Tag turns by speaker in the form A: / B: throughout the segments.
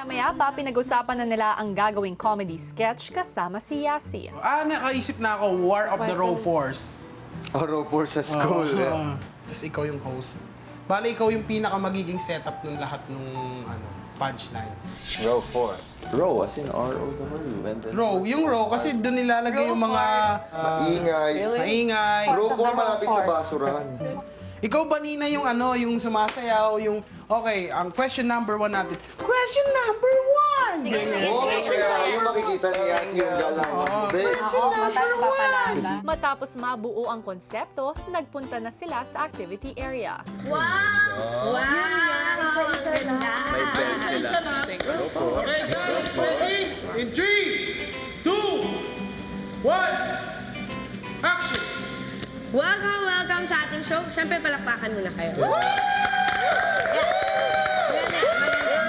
A: Maya-maya pa, pinag-usapan na nila ang gagawing comedy sketch kasama si Yasi.
B: Nakaisip na ako, War of the Row Force.
C: Row Force sa school.
B: Tapos ikaw yung host. Bale, ikaw yung pinaka magiging setup ng lahat ng punchline.
C: Row 4.
D: Row, as in R-O-W. And then...
B: Row, yung row kasi doon nilalagay yung mga
C: Maingay.
B: maingay.
C: Row 4 malapit sa basurahan.
B: Ikaw ba, Nina, yung yung sumasayaw, yung... Okay, ang question number 1 natin. Question number 1!
C: Oo, kaya yung makikita niya yung galang.
A: Matapos mabuo ang konsepto, nagpunta na sila sa activity area.
D: May bell sila.
B: Okay, guys, ready? In 3, 2, 1, action!
E: Welcome sa ating show. Siyempre, palakpakan muna kayo.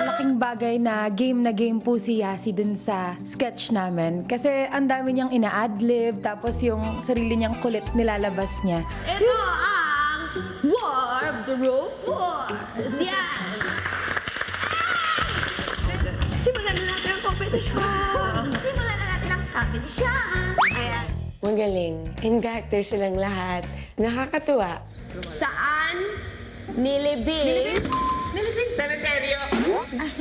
F: Malaking bagay na game po si Yasi dun sa sketch namin. Kasi ang dami niyang ina-adlib, tapos yung sarili niyang kulit nilalabas niya.
E: Ito ang War of the Row Force. Yan! Simulan na natin ang competition! Simulan na natin ang competition! Ayan.
G: Magaling. In character silang lahat. Nakakatuwa.
E: Saan nilibing?
G: Cemeteryo!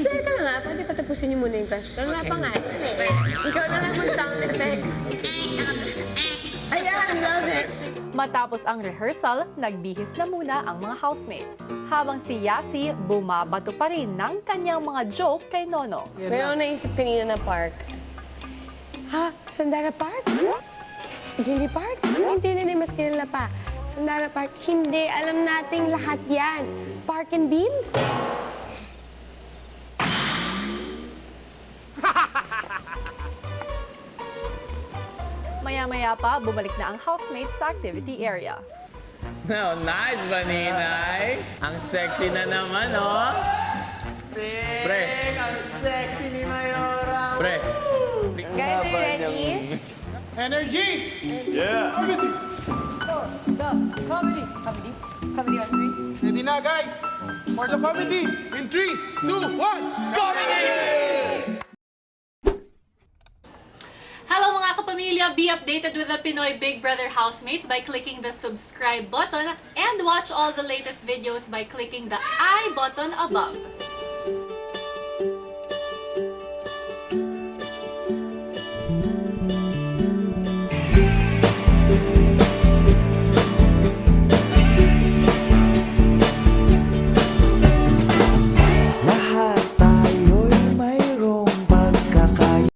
E: Teka lang nga, pwede patapusin niyo muna yung question. Wala pa nga. Ikaw na lang mag-sound effect. Ayan, love it!
A: Matapos ang rehearsal, nagbihis na muna ang mga housemates. Habang si Yasi, bumabato pa rin ng kanyang mga joke kay Nono.
G: Pero naisip kanina na park. Ha? Sandara Park? Jimmy Park? Hindi na mas kilala pa. Sandara Park? Hindi. Alam nating lahat yan. Park and Beans?
A: Maya-maya pa, bumalik na ang housemates sa activity area.
D: Oh, nice ba, Ninay? Ang sexy na naman, oh. Pre. Ang sexy ni Mayora. Pre.
E: Guys, are you ready?
B: Energy!
E: Comedy on 3.
B: Ready na, guys! For the comedy! In 3, 2, 1, comedy!
H: Hello mga kapamilya! Be updated with the Pinoy Big Brother housemates by clicking the subscribe button and watch all the latest videos by clicking the I button above.